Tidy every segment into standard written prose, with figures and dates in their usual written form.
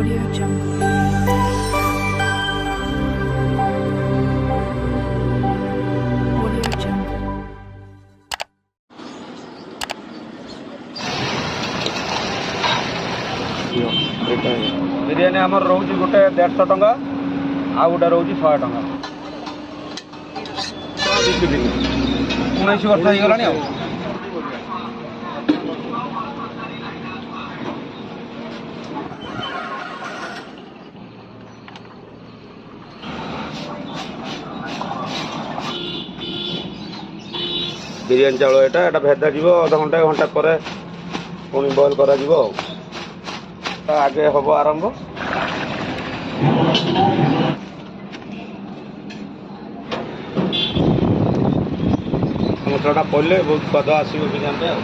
Audio Jungle. Audio Jungle. Biryani ଆମର ରହୁଛି ଗୋଟେ 150 ଟଙ୍କା, ଆଉ ଗୋଟେ ରହୁଛି 100 ଟଙ୍କା। 19 ବର୍ଷ ହେଇଗଲାଣି ଆଉ। ବିରିୟାନୀ ଚାଉଳ ଏଟା ଭେଦାଯିବ ଅଧଘଣ୍ଟା ଘଣ୍ଟା ପରେ ପୁଣି ବଏଲ୍ କରାଯିବ ଆଉ। ଆଗେ ହବ ଆରମ୍ଭ। ମସଲାଟା ପଡ଼ିଲେ ବହୁତ ସ୍ୱାଦ ଆସିବ ବିରିୟାନୀରେ ଆଉ।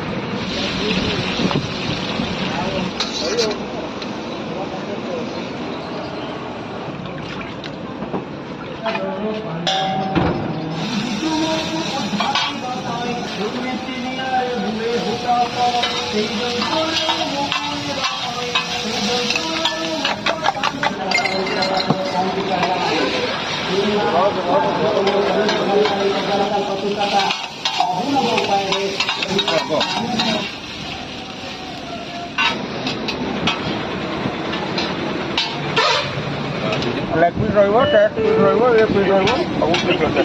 ଲେగ్ ପିସ୍ ରହିବ, ଟେଷ୍ଟ ପିସ୍ ରହିବ, ଏ ପିସ୍ ରହିବ, ସବୁ ପିସ୍ ଅଛି।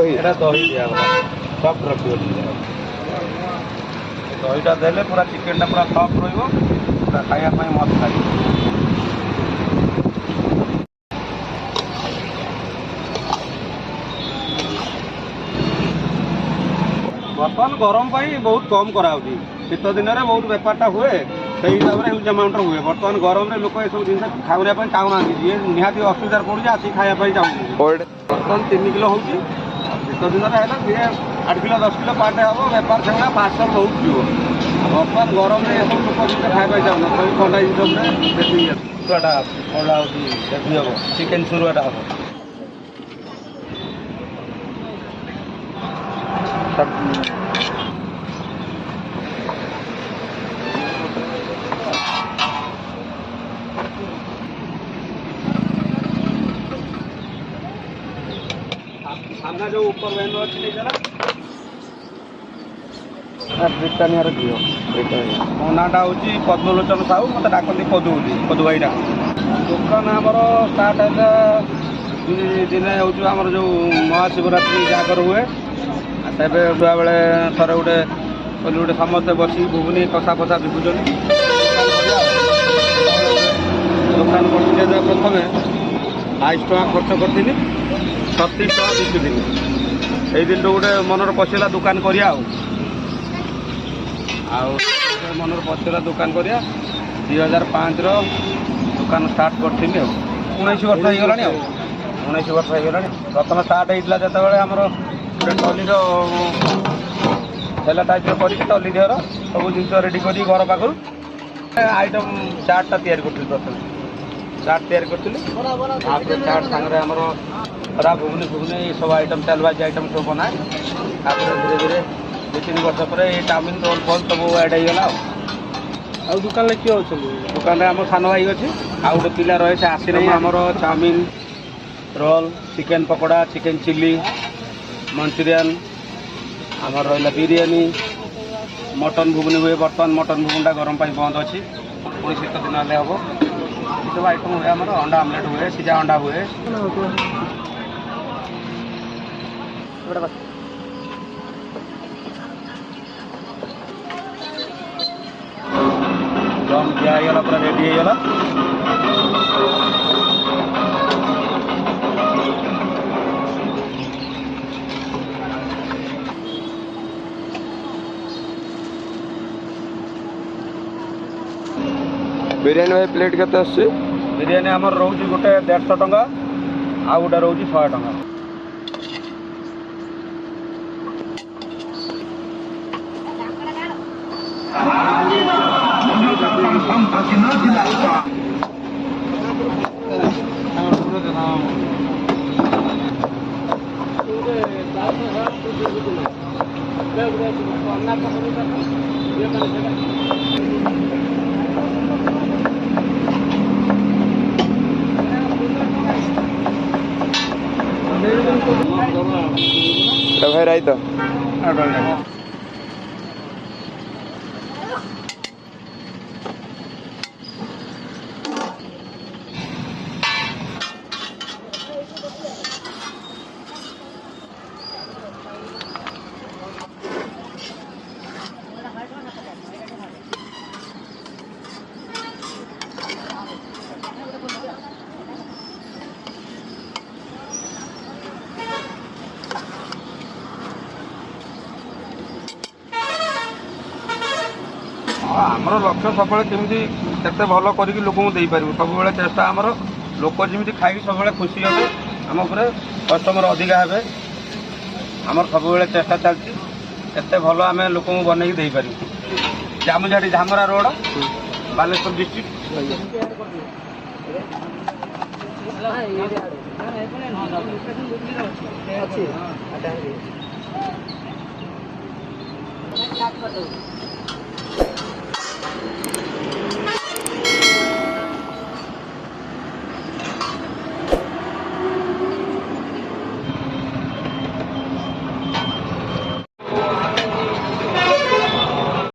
ଏଇଟା ଦହି ଦିଆହେବ, ସଫ୍ଟ ରଖିବ। ଦହିଟା ଦେଲେ ପୁରା ଚିକେନଟା ପୁରା ସଫ୍ଟ ରହିବ, ପୁରା ଖାଇବା ପାଇଁ ମସ୍ତ ଲାଗିବ। ବର୍ତ୍ତମାନ ଗରମ ପାଇଁ ବହୁତ କମ୍ କରାହେଉଛି। ଶୀତ ଦିନରେ ବହୁତ ବେପାରଟା ହୁଏ, ସେଇ ହିସାବରେ ହ୍ୟୁଜ୍ ଆମାଉଣ୍ଟର ହୁଏ। ବର୍ତ୍ତମାନ ଗରମରେ ଲୋକ ଏସବୁ ଜିନିଷ ଖାଇବା ପାଇଁ ଚାହୁଁନାହାନ୍ତି, ଯିଏ ନିହାତି ଅସୁବିଧାରେ ପଡ଼ୁଛି ଆସିକି ଖାଇବା ପାଇଁ ଚାହୁଁଛନ୍ତି। ବର୍ତ୍ତମାନ 3 କିଲୋ ହେଉଛି, ଶୀତ ଦିନରେ ହେଲେ ସିଏ 8 କିଲୋ 10 କିଲୋ ପାର୍ଟ ହେବ, ବେପାର ସେଗୁଡ଼ା ପାର୍ସଲ ବହୁତ ଯିବ। ବର୍ତ୍ତମାନ ଗରମରେ ଏସବୁ ଲୋକ ଜିନିଷ ଖାଇବା ପାଇଁ ଚାହୁଁନାହାନ୍ତି, ସବୁ ଥଣ୍ଡା ଜିନିଷ ଉପରେ ବେଶୀ ସୁରୁଆଟା ଭଲ ହେଉଛି, ବେଶୀ ହେବ ଚିକେନ୍ ସୁରୁଆଟା ହେବ। ସାମ୍ନା ଯେଉଁ ଉପର ଭେନ ଅଛି ବ୍ରିଟାନିଆର ଝିଅ। ମୋ ନାଁଟା ହେଉଛି ପଦ୍ମଲୋଚନ ସାହୁ, ମୋତେ ଡାକନ୍ତି ପଦୁ ବୋଲି, ପଦୁ ଭାଇ ଡାକନ୍ତି। ଦୋକାନ ଆମର ଷ୍ଟାର୍ଟ ହେଲା ଦିନେ ହେଉଛି ଆମର ଯେଉଁ ମହାଶିବରାତ୍ରି ଜାଗର ହୁଏ। ତେବେ ଛୁଆବେଳେ ଥରେ ଗୋଟେ କହିଲି ଗୋଟେ ସମସ୍ତେ ବସିକି ଘୁଗୁନି କଷା ଫଷା ବିକୁଛନ୍ତି, ଦୋକାନ କରିଥିଲି। ଏବେ ପ୍ରଥମେ 22 ଟଙ୍କା ଖର୍ଚ୍ଚ କରିଥିଲି, 36 ଟଙ୍କା ବିକୁଥିଲି। ସେଇ ଦିନଠୁ ଗୋଟେ ମନରେ ପଶିଲା ଦୋକାନ କରିବା ଆଉ ମନରେ ପଶିଲା ଦୋକାନ କରିବା। 2005ର ଦୋକାନ ଷ୍ଟାର୍ଟ କରିଥିଲି ଆଉ। 19 ବର୍ଷ ହେଇଗଲାଣି ଆଉ। 19 ବର୍ଷ ହେଇଗଲାଣି। ପ୍ରଥମେ ଷ୍ଟାର୍ଟ ହେଇଥିଲା ଯେତେବେଳେ ଆମର ଗୋଟେ ଟଲିର ହେଲା ଟାଇପ୍ର କରିକି ଟଲି ଦେହର ସବୁ ଜିନିଷ ରେଡ଼ି କରିକି ଘର ପାଖରୁ ଆଇଟମ୍ ଚାଟ୍ଟା ତିଆରି କରୁଥିଲି। ପ୍ରଥମେ ଚାଟ୍ ତିଆରି କରିଥିଲି, ତାପରେ ଚାଟ୍ ସାଙ୍ଗରେ ଆମର ଖରା ଘୁଗୁନି ସବୁ ଆଇଟମ୍ ଚାଲବାଜି ଆଇଟମ୍ ସବୁ ବନାଏ। ତାପରେ ଧୀରେ ଧୀରେ 2-3 ବର୍ଷ ପରେ ଏଇ ଚାଉମିନ୍ ରୋଲ୍ ଫୋଲ୍ ସବୁ ଆଡ଼୍ ହେଇଗଲା ଆଉ। ଦୋକାନରେ କିଏ ଅଛନ୍ତି? ଦୋକାନରେ ଆମ ସାନ ଭାଇ ଅଛି, ଆଉ ଗୋଟେ ପିଲା ରହେ, ସେ ଆସିନାହିଁ। ଆମର chow mein, roll, chicken pakoda, chicken chilli, Manchurian, ଆମର ରହିଲା ବିରିୟାନୀ, ମଟନ୍ ଘୁଗୁନି ହୁଏ। ବର୍ତ୍ତମାନ ମଟନ୍ ଘୁଗୁନିଟା ଗରମ ପାଇଁ ବନ୍ଦ ଅଛି, ପୁଣି ଶୀତ ଦିନ ହେଲେ ହେବ। ଏସବୁ ଆଇଟମ୍ ହୁଏ ଆମର। ଅଣ୍ଡା ଆମଲେଟ୍ ହୁଏ, ସିଝା ଅଣ୍ଡା ହୁଏ। ଦମ୍ ଦିଆ ହେଇଗଲା, ପୁରା ରେଡ଼ି ହେଇଗଲା। ବିରିୟାନୀ ଭାଇ ପ୍ଲେଟ୍ କେତେ ଆସୁଛି? ବିରିୟାନୀ ଆମର ରହୁଛି ଗୋଟେ 150 ଟଙ୍କା, ଆଉ ଗୋଟେ ରହୁଛି 100 ଟଙ୍କା। ଭାଇ ରାଇତ ଆମର ଲକ୍ଷ୍ୟ ସବୁବେଳେ କେମିତି କେତେ ଭଲ କରିକି ଲୋକଙ୍କୁ ଦେଇପାରିବୁ ସବୁବେଳେ ଚେଷ୍ଟା ଆମର ଲୋକ ଯେମିତି ଖାଇକି ସବୁବେଳେ ଖୁସି ହେବେ ଆମ ଉପରେ କଷ୍ଟମର ଅଧିକା ହେବେ ଆମର ସବୁବେଳେ ଚେଷ୍ଟା ଚାଲିଛି କେତେ ଭଲ ଆମେ ଲୋକଙ୍କୁ ବନେଇକି ଦେଇପାରିବୁ। ଜାମୁଝାଟି ଧାମରା ରୋଡ଼ ବାଲେଶ୍ୱର ଡିଷ୍ଟ୍ରିକ୍ଟ। ଅଛି